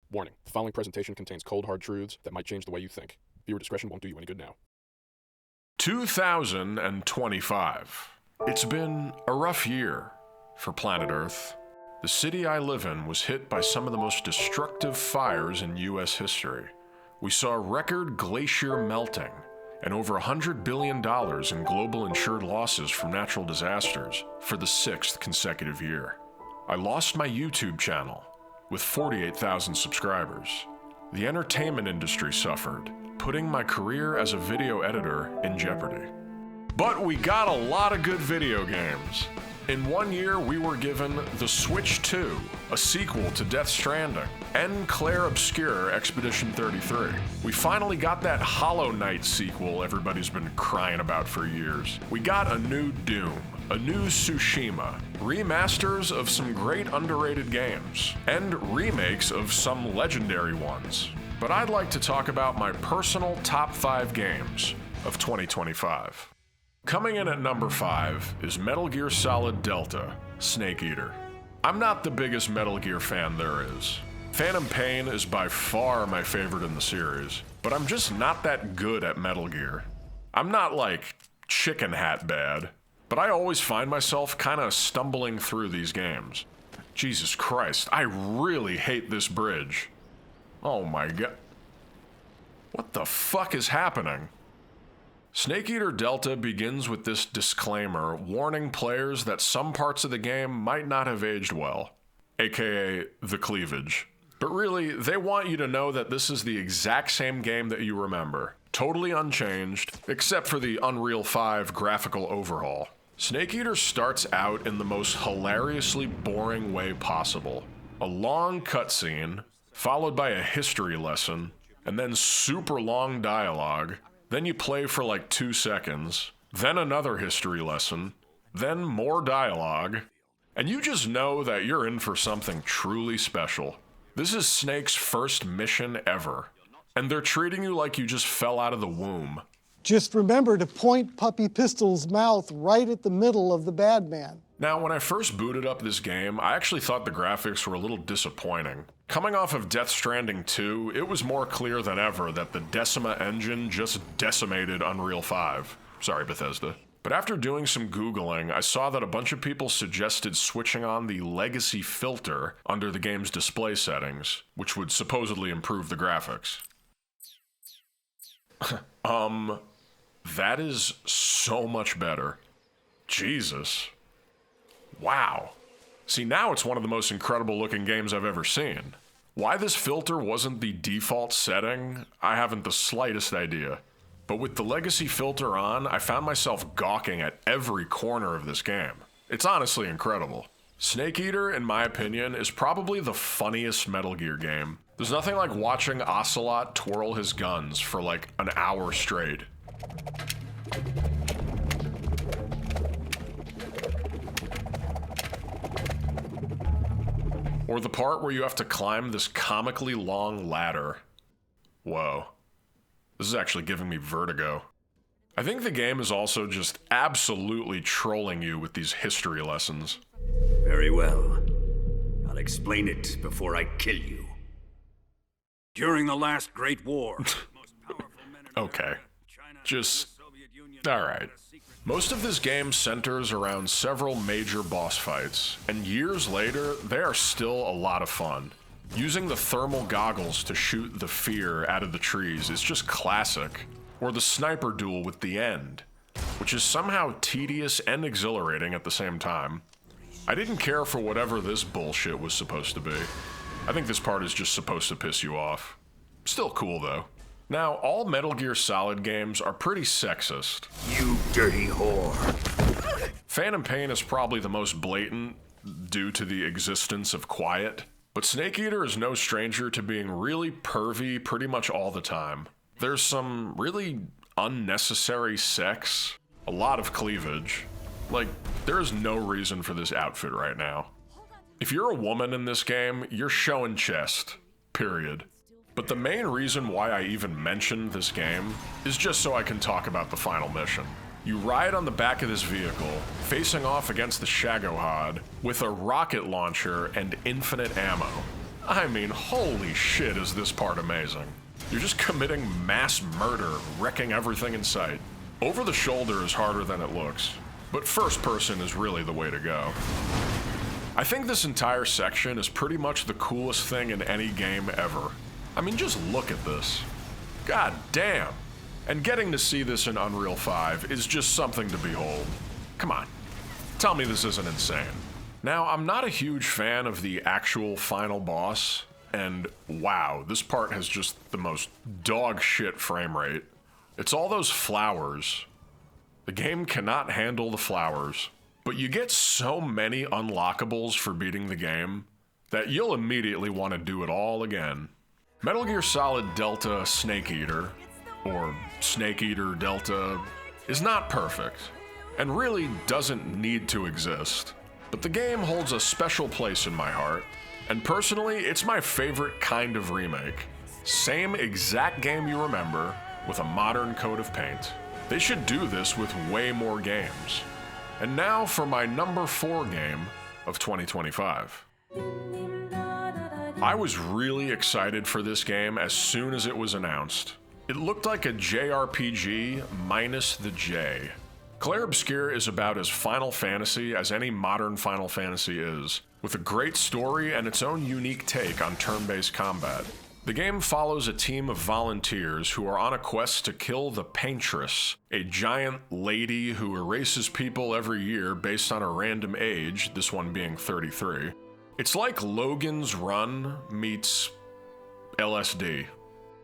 Warning, the following presentation contains cold, hard truths that might change the way you think. Viewer discretion won't do you any good now. 2025. It's been a rough year for planet Earth. The city I live in was hit by some of the most destructive fires in U.S. history. We saw record glacier melting and over $100 billion in global insured losses from natural disasters for the 6th consecutive year. I lost my YouTube channel with 48,000 subscribers. The entertainment industry suffered, putting my career as a video editor in jeopardy. But we got a lot of good video games. In 1 year, we were given The Switch 2, a sequel to Death Stranding, and Claire Obscure Expedition 33. We finally got that Hollow Knight sequel everybody's been crying about for years. We got a new Doom, a new Tsushima, remasters of some great underrated games, and remakes of some legendary ones. But I'd like to talk about my personal top 5 games of 2025. Coming in at number 5 is Metal Gear Solid Delta, Snake Eater. I'm not the biggest Metal Gear fan there is. Phantom Pain is by far my favorite in the series, but I'm just not that good at Metal Gear. I'm not like chicken hat bad, but I always find myself kinda stumbling through these games. Jesus Christ, I really hate this bridge. Oh my god. What the fuck is happening? Snake Eater Delta begins with this disclaimer warning players that some parts of the game might not have aged well, aka the cleavage. But really, they want you to know that this is the exact same game that you remember, totally unchanged, except for the Unreal 5 graphical overhaul. Snake Eater starts out in the most hilariously boring way possible. A long cutscene, followed by a history lesson, and then super long dialogue. Then you play for like 2 seconds, then another history lesson, then more dialogue, and you just know that you're in for something truly special. This is Snake's first mission ever, and they're treating you like you just fell out of the womb. Just remember to point Puppy Pistol's mouth right at the middle of the bad man. Now, when I first booted up this game, I actually thought the graphics were a little disappointing. Coming off of Death Stranding 2, it was more clear than ever that the Decima engine just decimated Unreal 5. Sorry, Bethesda. But after doing some Googling, I saw that a bunch of people suggested switching on the legacy filter under the game's display settings, which would supposedly improve the graphics. That is so much better. Jesus. Wow. See, now it's one of the most incredible looking games I've ever seen. Why this filter wasn't the default setting, I haven't the slightest idea. But with the legacy filter on, I found myself gawking at every corner of this game. It's honestly incredible. Snake Eater, in my opinion, is probably the funniest Metal Gear game. There's nothing like watching Ocelot twirl his guns for like an hour straight. Or the part where you have to climb this comically long ladder. Whoa. This is actually giving me vertigo. I think the game is also just absolutely trolling you with these history lessons. Very well. I'll explain it before I kill you. During the last Great War, Okay. Just... alright. Most of this game centers around several major boss fights, and years later, they are still a lot of fun. Using the thermal goggles to shoot the fear out of the trees is just classic. Or the sniper duel with the End, which is somehow tedious and exhilarating at the same time. I didn't care for whatever this bullshit was supposed to be. I think this part is just supposed to piss you off. Still cool though. Now, all Metal Gear Solid games are pretty sexist. You dirty whore. Phantom Pain is probably the most blatant due to the existence of Quiet, but Snake Eater is no stranger to being really pervy pretty much all the time. There's some really unnecessary sex, a lot of cleavage. Like, there is no reason for this outfit right now. If you're a woman in this game, you're showing chest, period. But the main reason why I even mentioned this game is just so I can talk about the final mission. You ride on the back of this vehicle, facing off against the Shagohod with a rocket launcher and infinite ammo. I mean, holy shit is this part amazing. You're just committing mass murder, wrecking everything in sight. Over the shoulder is harder than it looks, but first person is really the way to go. I think this entire section is pretty much the coolest thing in any game ever. I mean, just look at this. God damn. And getting to see this in Unreal 5 is just something to behold. Come on, tell me this isn't insane. Now, I'm not a huge fan of the actual final boss, and wow, this part has just the most dog shit frame rate. It's all those flowers. The game cannot handle the flowers, but you get so many unlockables for beating the game that you'll immediately want to do it all again. Metal Gear Solid Delta Snake Eater, or Snake Eater Delta, is not perfect, and really doesn't need to exist. But the game holds a special place in my heart, and personally, it's my favorite kind of remake. Same exact game you remember, with a modern coat of paint. They should do this with way more games. And now for my number 4 game of 2025. I was really excited for this game as soon as it was announced. It looked like a JRPG minus the J. Clair Obscur is about as Final Fantasy as any modern Final Fantasy is, with a great story and its own unique take on turn-based combat. The game follows a team of volunteers who are on a quest to kill the Paintress, a giant lady who erases people every year based on a random age, this one being 33. It's like Logan's Run meets LSD.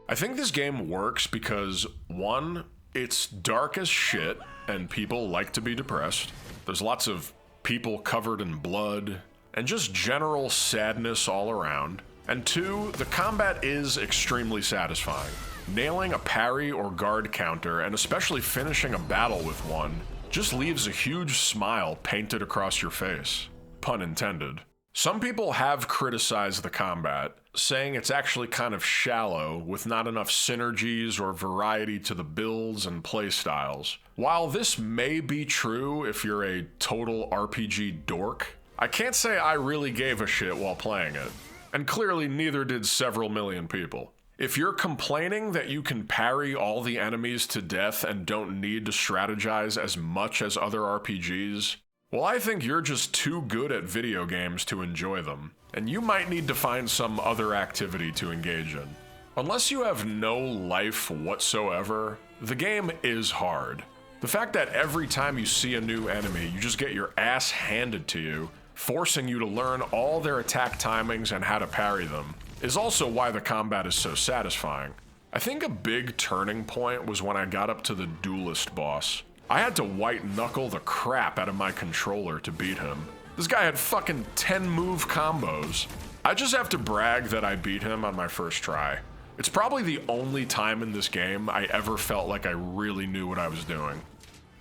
I think this game works because, one, it's dark as shit, and people like to be depressed. There's lots of people covered in blood, and just general sadness all around. And two, the combat is extremely satisfying. Nailing a parry or guard counter, and especially finishing a battle with one, just leaves a huge smile painted across your face. Pun intended. Some people have criticized the combat, saying it's actually kind of shallow, with not enough synergies or variety to the builds and playstyles. While this may be true if you're a total RPG dork, I can't say I really gave a shit while playing it. And clearly neither did several million people. If you're complaining that you can parry all the enemies to death and don't need to strategize as much as other RPGs, well, I think you're just too good at video games to enjoy them, and you might need to find some other activity to engage in. Unless you have no life whatsoever, the game is hard. The fact that every time you see a new enemy, you just get your ass handed to you, forcing you to learn all their attack timings and how to parry them, is also why the combat is so satisfying. I think a big turning point was when I got up to the duelist boss. I had to white knuckle the crap out of my controller to beat him. This guy had fucking 10 move combos. I just have to brag that I beat him on my first try. It's probably the only time in this game I ever felt like I really knew what I was doing.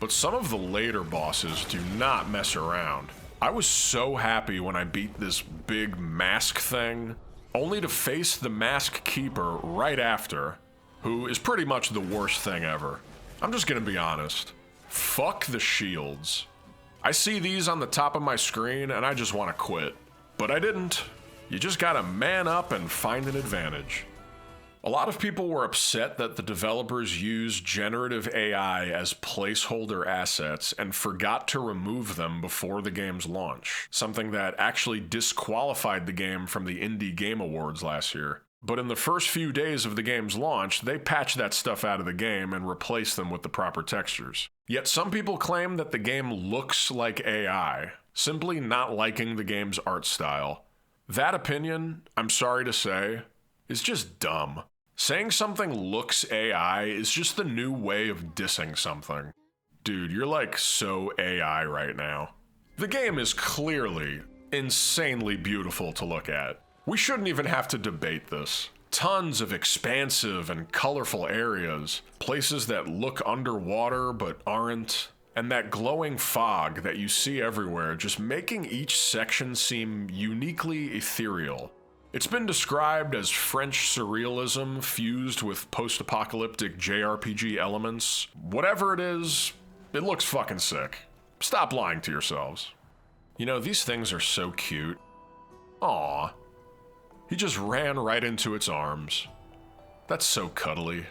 But some of the later bosses do not mess around. I was so happy when I beat this big mask thing, only to face the Mask Keeper right after, who is pretty much the worst thing ever. I'm just gonna be honest. Fuck the shields. I see these on the top of my screen and I just want to quit. But I didn't. You just gotta man up and find an advantage. A lot of people were upset that the developers used generative AI as placeholder assets and forgot to remove them before the game's launch, something that actually disqualified the game from the Indie Game Awards last year. But in the first few days of the game's launch, they patched that stuff out of the game and replaced them with the proper textures. Yet some people claim that the game looks like AI, simply not liking the game's art style. That opinion, I'm sorry to say, is just dumb. Saying something looks AI is just the new way of dissing something. Dude, you're like so AI right now. The game is clearly insanely beautiful to look at. We shouldn't even have to debate this. Tons of expansive and colorful areas, places that look underwater but aren't, and that glowing fog that you see everywhere, just making each section seem uniquely ethereal. It's been described as French surrealism fused with post-apocalyptic JRPG elements. Whatever it is, it looks fucking sick. Stop lying to yourselves. You know, these things are so cute. Aww. He just ran right into its arms. That's so cuddly.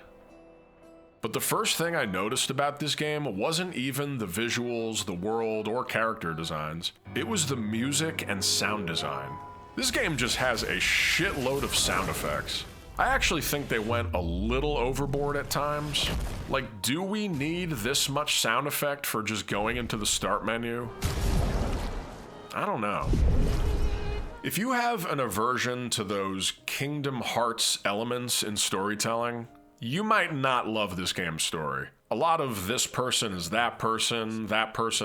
But the first thing I noticed about this game wasn't even the visuals, the world, or character designs. It was the music and sound design. This game just has a shitload of sound effects. I actually think they went a little overboard at times. Like, do we need this much sound effect for just going into the start menu? I don't know. If you have an aversion to those Kingdom Hearts elements in storytelling, you might not love this game's story. A lot of this person is that person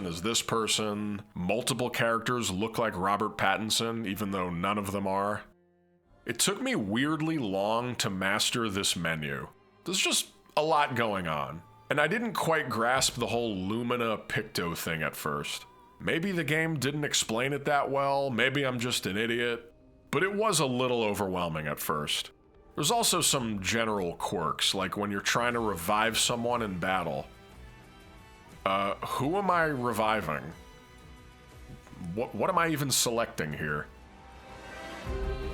is this person. Multiple characters look like Robert Pattinson, even though none of them are. It took me weirdly long to master this menu. There's just a lot going on, and I didn't quite grasp the whole Lumina Picto thing at first. Maybe the game didn't explain it that well, maybe I'm just an idiot, but it was a little overwhelming at first. There's also some general quirks, like when you're trying to revive someone in battle. Who am I reviving? What am I even selecting here?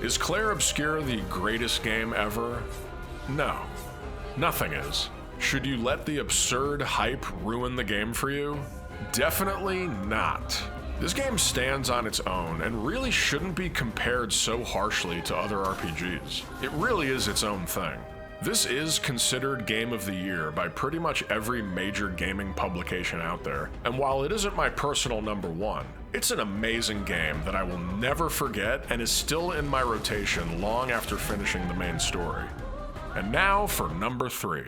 Is Clair Obscura the greatest game ever? No, nothing is. Should you let the absurd hype ruin the game for you? Definitely not. This game stands on its own and really shouldn't be compared so harshly to other RPGs. It really is its own thing. This is considered Game of the Year by pretty much every major gaming publication out there, and while it isn't my personal number one, it's an amazing game that I will never forget and is still in my rotation long after finishing the main story. And now for number 3.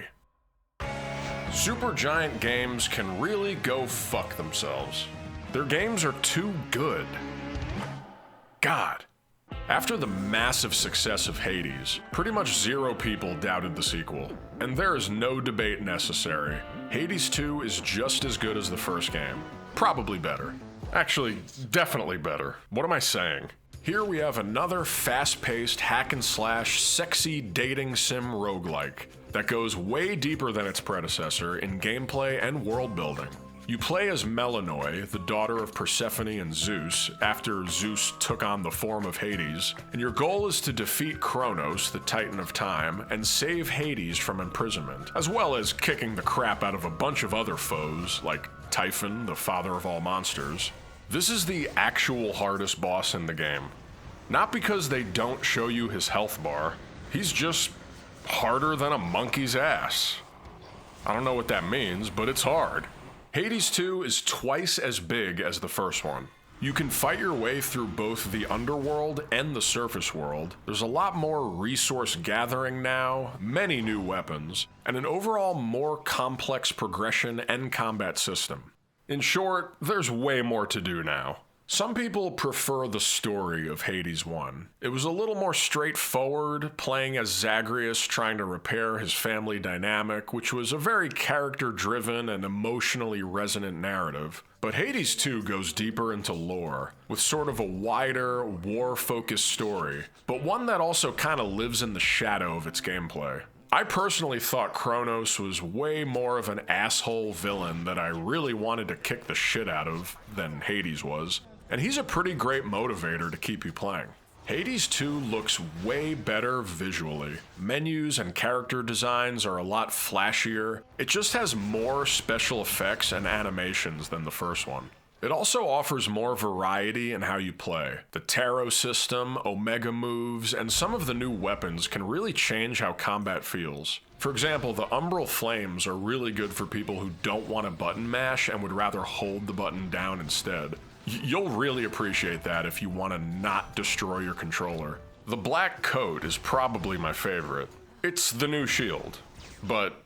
Supergiant games can really go fuck themselves. Their games are too good. God. After the massive success of Hades, pretty much zero people doubted the sequel, and there is no debate necessary. Hades 2 is just as good as the first game. Probably better. Actually, definitely better. What am I saying? Here we have another fast-paced hack-and-slash sexy dating sim roguelike that goes way deeper than its predecessor in gameplay and world building. You play as Melanoi, the daughter of Persephone and Zeus, after Zeus took on the form of Hades, and your goal is to defeat Kronos, the Titan of Time, and save Hades from imprisonment, as well as kicking the crap out of a bunch of other foes, like Typhon, the father of all monsters. This is the actual hardest boss in the game. Not because they don't show you his health bar, he's just harder than a monkey's ass. I don't know what that means, but it's hard. Hades 2 is twice as big as the first one. You can fight your way through both the underworld and the surface world. There's a lot more resource gathering now, many new weapons, and an overall more complex progression and combat system. In short, there's way more to do now. Some people prefer the story of Hades 1. It was a little more straightforward, playing as Zagreus trying to repair his family dynamic, which was a very character-driven and emotionally resonant narrative. But Hades 2 goes deeper into lore, with sort of a wider, war-focused story, but one that also kind of lives in the shadow of its gameplay. I personally thought Kronos was way more of an asshole villain that I really wanted to kick the shit out of than Hades was, and he's a pretty great motivator to keep you playing. Hades 2 looks way better visually. Menus and character designs are a lot flashier. It just has more special effects and animations than the first one. It also offers more variety in how you play. The tarot system, omega moves, and some of the new weapons can really change how combat feels. For example, the umbral flames are really good for people who don't want to button mash and would rather hold the button down instead. You'll really appreciate that if you want to not destroy your controller. The black coat is probably my favorite. It's the new shield, but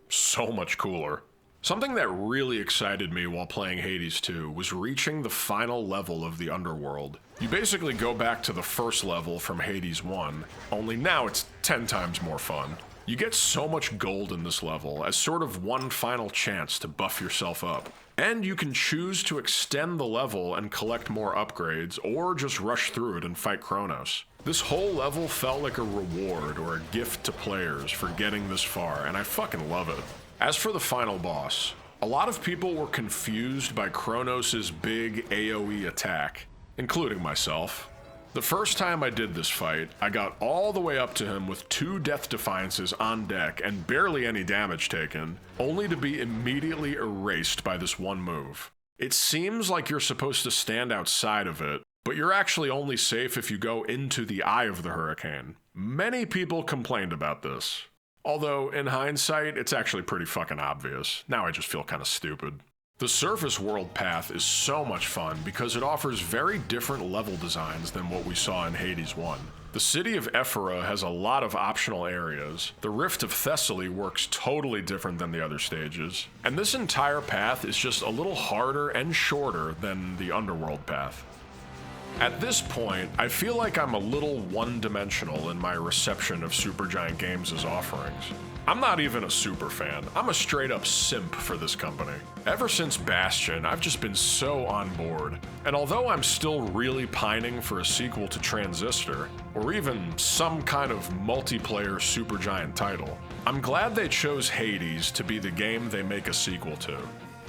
so much cooler. Something that really excited me while playing Hades 2 was reaching the final level of the underworld. You basically go back to the first level from Hades 1, only now it's 10 times more fun. You get so much gold in this level as sort of one final chance to buff yourself up. And you can choose to extend the level and collect more upgrades, or just rush through it and fight Kronos. This whole level felt like a reward or a gift to players for getting this far, and I fucking love it. As for the final boss, a lot of people were confused by Kronos' big AoE attack, including myself. The first time I did this fight, I got all the way up to him with 2 Death Defiances on deck and barely any damage taken, only to be immediately erased by this one move. It seems like you're supposed to stand outside of it, but you're actually only safe if you go into the eye of the hurricane. Many people complained about this. Although, in hindsight, it's actually pretty fucking obvious. Now I just feel kind of stupid. The surface world path is so much fun because it offers very different level designs than what we saw in Hades 1. The city of Ephora has a lot of optional areas, the Rift of Thessaly works totally different than the other stages, and this entire path is just a little harder and shorter than the Underworld path. At this point, I feel like I'm a little one-dimensional in my reception of Supergiant Games' offerings. I'm not even a super fan, I'm a straight-up simp for this company. Ever since Bastion, I've just been so on board, and although I'm still really pining for a sequel to Transistor, or even some kind of multiplayer Supergiant title, I'm glad they chose Hades to be the game they make a sequel to.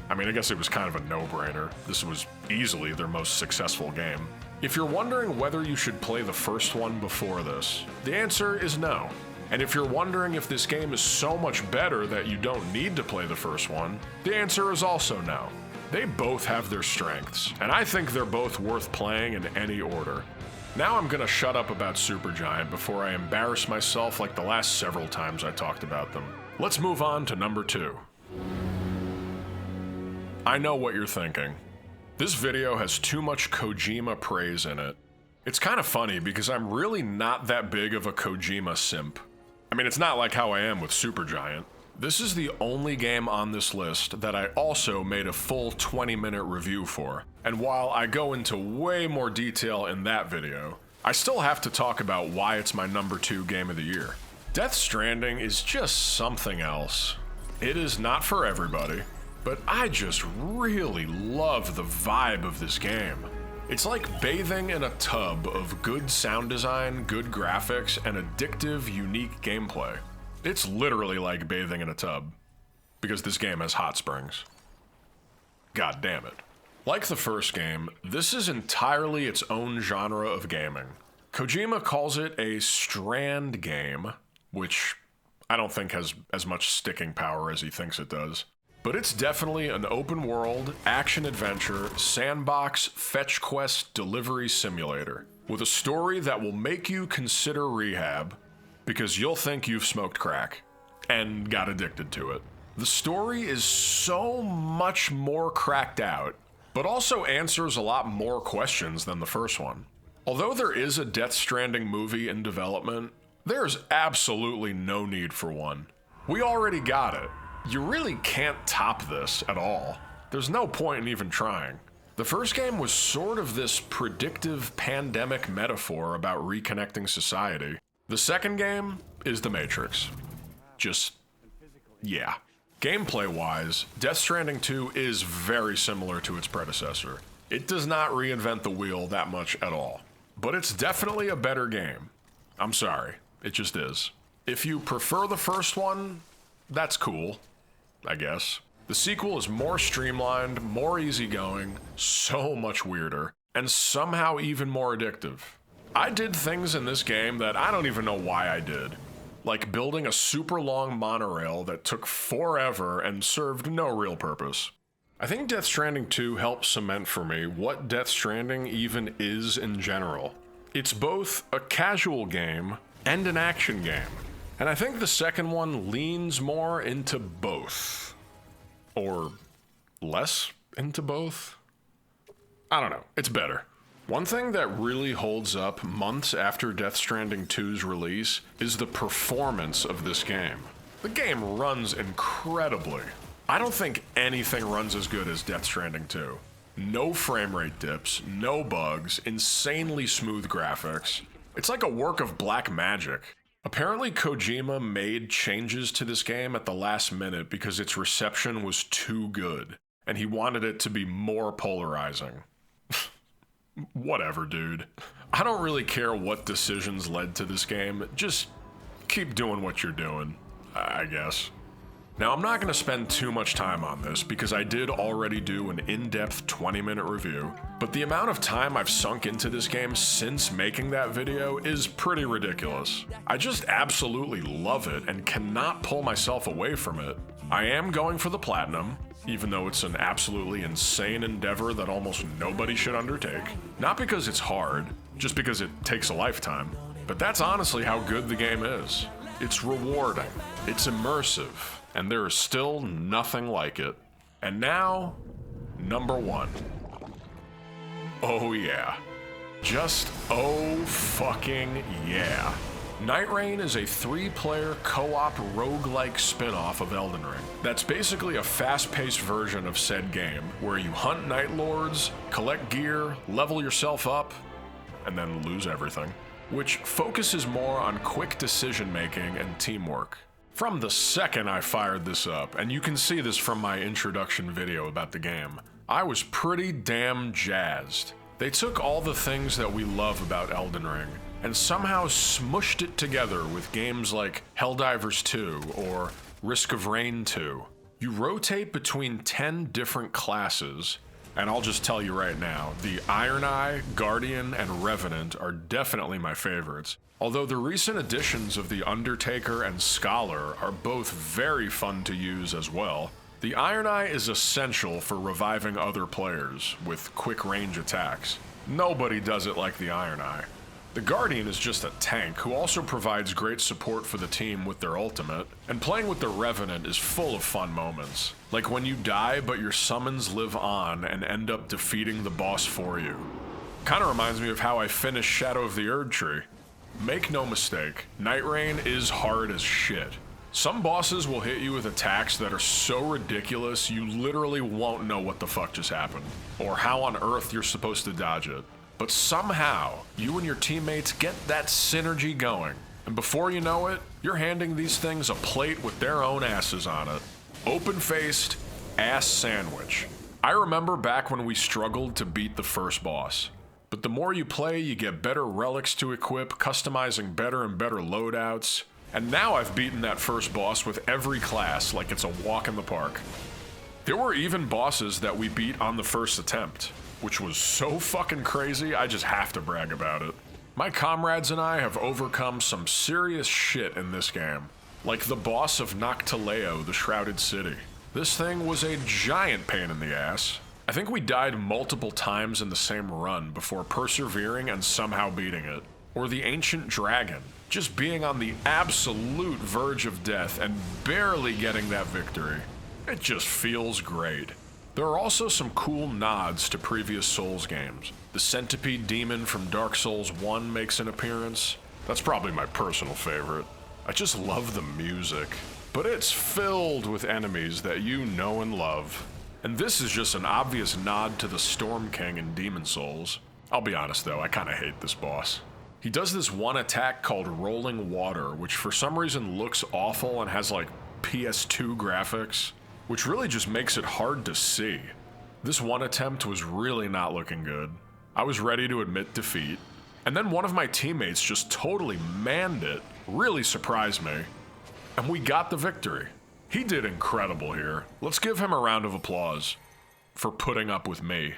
I mean, I guess it was kind of a no-brainer. This was easily their most successful game. If you're wondering whether you should play the first one before this, the answer is no. And if you're wondering if this game is so much better that you don't need to play the first one, the answer is also no. They both have their strengths, and I think they're both worth playing in any order. Now I'm gonna shut up about Supergiant before I embarrass myself like the last several times I talked about them. Let's move on to number 2. I know what you're thinking. This video has too much Kojima praise in it. It's kind of funny because I'm really not that big of a Kojima simp. I mean, it's not like how I am with Supergiant. This is the only game on this list that I also made a full 20-minute review for. And while I go into way more detail in that video, I still have to talk about why it's my number 2 game of the year. Death Stranding is just something else. It is not for everybody, but I just really love the vibe of this game. It's like bathing in a tub of good sound design, good graphics, and addictive, unique gameplay. It's literally like bathing in a tub, because this game has hot springs. God damn it. Like the first game, this is entirely its own genre of gaming. Kojima calls it a strand game, which I don't think has as much sticking power as he thinks it does. But it's definitely an open world, action-adventure, sandbox, fetch quest delivery simulator, with a story that will make you consider rehab, because you'll think you've smoked crack, and got addicted to it. The story is so much more cracked out, but also answers a lot more questions than the first one. Although there is a Death Stranding movie in development, there's absolutely no need for one. We already got it. You really can't top this at all. There's no point in even trying. The first game was sort of this predictive pandemic metaphor about reconnecting society. The second game is The Matrix. Just, yeah. Gameplay-wise, Death Stranding 2 is very similar to its predecessor. It does not reinvent the wheel that much at all. But it's definitely a better game. I'm sorry, it just is. If you prefer the first one, that's cool, I guess. The sequel is more streamlined, more easygoing, so much weirder, and somehow even more addictive. I did things in this game that I don't even know why I did. Like building a super long monorail that took forever and served no real purpose. I think Death Stranding 2 helped cement for me what Death Stranding even is in general. It's both a casual game and an action game. And I think the second one leans more into both. Or less into both? I don't know, it's better. One thing that really holds up months after Death Stranding 2's release is the performance of this game. The game runs incredibly. I don't think anything runs as good as Death Stranding 2. No frame rate dips, no bugs, insanely smooth graphics. It's like a work of black magic. Apparently Kojima made changes to this game at the last minute because its reception was too good, and he wanted it to be more polarizing. Whatever, dude. I don't really care what decisions led to this game, just keep doing what you're doing, I guess. Now, I'm not going to spend too much time on this because I did already do an in-depth 20-minute review, but the amount of time I've sunk into this game since making that video is pretty ridiculous. I just absolutely love it and cannot pull myself away from it. I am going for the platinum, even though it's an absolutely insane endeavor that almost nobody should undertake. Not because it's hard, just because it takes a lifetime. But that's honestly how good the game is. It's rewarding, it's immersive, and there is still nothing like it. And now, number 1. Oh yeah. Just oh fucking yeah. Nightreign is a 3-player co-op roguelike spin-off of Elden Ring. That's basically a fast-paced version of said game, where you hunt Night Lords, collect gear, level yourself up, and then lose everything, which focuses more on quick decision-making and teamwork. From the second I fired this up, and you can see this from my introduction video about the game, I was pretty damn jazzed. They took all the things that we love about Elden Ring and somehow smushed it together with games like Helldivers 2 or Risk of Rain 2. You rotate between 10 different classes, and I'll just tell you right now, the Iron Eye, Guardian, and Revenant are definitely my favorites. Although the recent additions of the Undertaker and Scholar are both very fun to use as well, the Iron Eye is essential for reviving other players with quick range attacks. Nobody does it like the Iron Eye. The Guardian is just a tank who also provides great support for the team with their ultimate, and playing with the Revenant is full of fun moments. Like when you die but your summons live on and end up defeating the boss for you. Kinda reminds me of how I finished Shadow of the Erdtree. Make no mistake, Nightreign is hard as shit. Some bosses will hit you with attacks that are so ridiculous you literally won't know what the fuck just happened, or how on earth you're supposed to dodge it. But somehow, you and your teammates get that synergy going, and before you know it, you're handing these things a plate with their own asses on it. Open-faced ass sandwich. I remember back when we struggled to beat the first boss. But the more you play, you get better relics to equip, customizing better and better loadouts. And now I've beaten that first boss with every class like it's a walk in the park. There were even bosses that we beat on the first attempt, which was so fucking crazy I just have to brag about it. My comrades and I have overcome some serious shit in this game, like the boss of Noctileo, the Shrouded City. This thing was a giant pain in the ass. I think we died multiple times in the same run before persevering and somehow beating it. Or the Ancient Dragon, just being on the absolute verge of death and barely getting that victory. It just feels great. There are also some cool nods to previous Souls games. The Centipede Demon from Dark Souls 1 makes an appearance. That's probably my personal favorite. I just love the music, but it's filled with enemies that you know and love. And this is just an obvious nod to the Storm King in Demon Souls. I'll be honest though, I kinda hate this boss. He does this one attack called Rolling Water, which for some reason looks awful and has like PS2 graphics, which really just makes it hard to see. This one attempt was really not looking good. I was ready to admit defeat, and then one of my teammates just totally manned it, really surprised me, and we got the victory. He did incredible here. Let's give him a round of applause for putting up with me.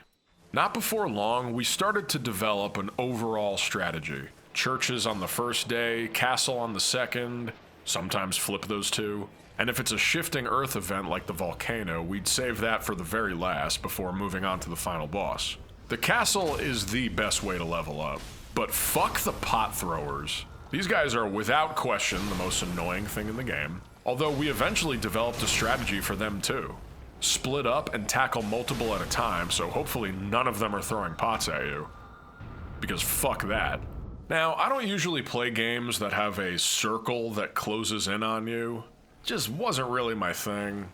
Not before long, we started to develop an overall strategy. Churches on the first day, castle on the second, sometimes flip those two. And if it's a shifting earth event like the volcano, we'd save that for the very last before moving on to the final boss. The castle is the best way to level up, but fuck the pot throwers. These guys are without question the most annoying thing in the game, although we eventually developed a strategy for them too. Split up and tackle multiple at a time, so hopefully none of them are throwing pots at you. Because fuck that. Now, I don't usually play games that have a circle that closes in on you. Just wasn't really my thing.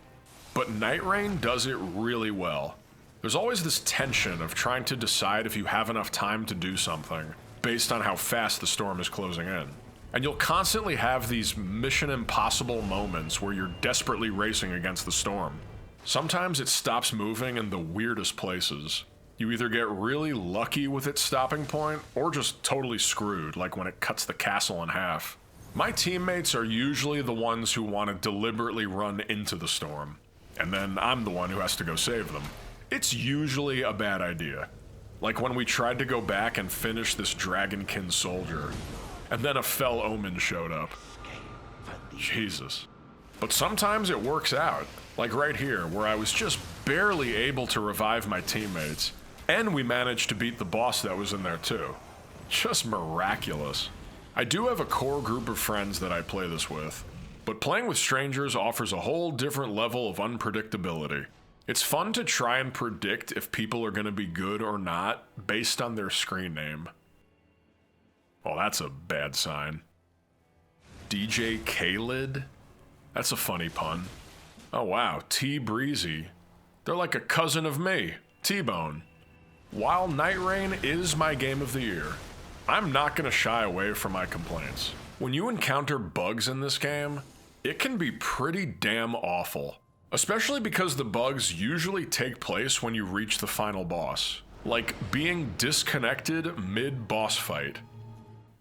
But Nightreign does it really well. There's always this tension of trying to decide if you have enough time to do something, based on how fast the storm is closing in. And you'll constantly have these Mission Impossible moments where you're desperately racing against the storm. Sometimes it stops moving in the weirdest places. You either get really lucky with its stopping point, or just totally screwed, like when it cuts the castle in half. My teammates are usually the ones who want to deliberately run into the storm, and then I'm the one who has to go save them. It's usually a bad idea. Like when we tried to go back and finish this Dragonkin soldier, and then a Fell Omen showed up. Jesus. But sometimes it works out, like right here, where I was just barely able to revive my teammates, and we managed to beat the boss that was in there too. Just miraculous. I do have a core group of friends that I play this with, but playing with strangers offers a whole different level of unpredictability. It's fun to try and predict if people are going to be good or not based on their screen name. Well, that's a bad sign. DJ K-Lid? That's a funny pun. Oh wow, T-Breezy. They're like a cousin of me, T-Bone. While Nightreign is my game of the year, I'm not gonna shy away from my complaints. When you encounter bugs in this game, it can be pretty damn awful. Especially because the bugs usually take place when you reach the final boss. Like being disconnected mid-boss fight.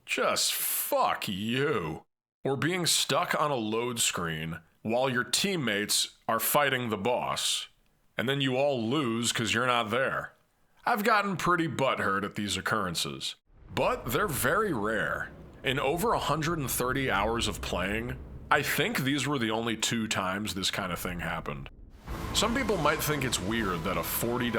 Just fuck you. Or being stuck on a load screen while your teammates are fighting the boss, and then you all lose because you're not there. I've gotten pretty butthurt at these occurrences, but they're very rare. In over 130 hours of playing, I think these were the only 2 times this kind of thing happened. Some people might think it's weird that a $40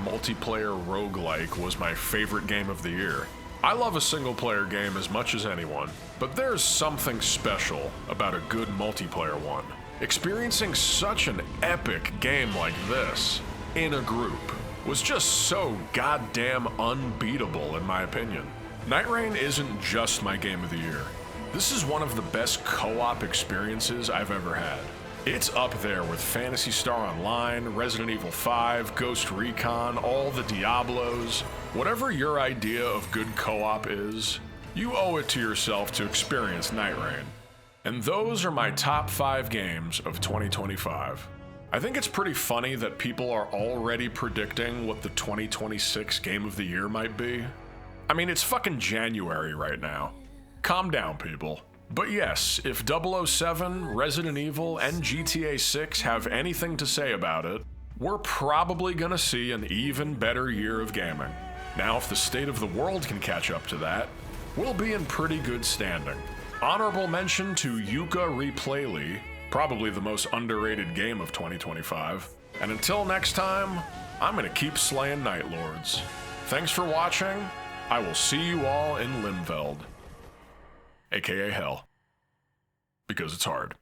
multiplayer roguelike was my favorite game of the year. I love a single-player game as much as anyone, but there's something special about a good multiplayer one. Experiencing such an epic game like this in a group was just so goddamn unbeatable in my opinion. Nightreign isn't just my game of the year. This is one of the best co-op experiences I've ever had. It's up there with Phantasy Star Online, Resident Evil 5, Ghost Recon, all the Diablos. Whatever your idea of good co-op is, you owe it to yourself to experience Nightreign. And those are my top 5 games of 2025. I think it's pretty funny that people are already predicting what the 2026 Game of the Year might be. I mean, it's fucking January right now. Calm down, people. But yes, if 007, Resident Evil, and GTA 6 have anything to say about it, we're probably gonna see an even better year of gaming. Now, if the state of the world can catch up to that, we'll be in pretty good standing. Honorable mention to Yuka Replayly, probably the most underrated game of 2025. And until next time, I'm gonna keep slaying Night Lords. Thanks for watching. I will see you all in Limveld. AKA Hell. Because it's hard.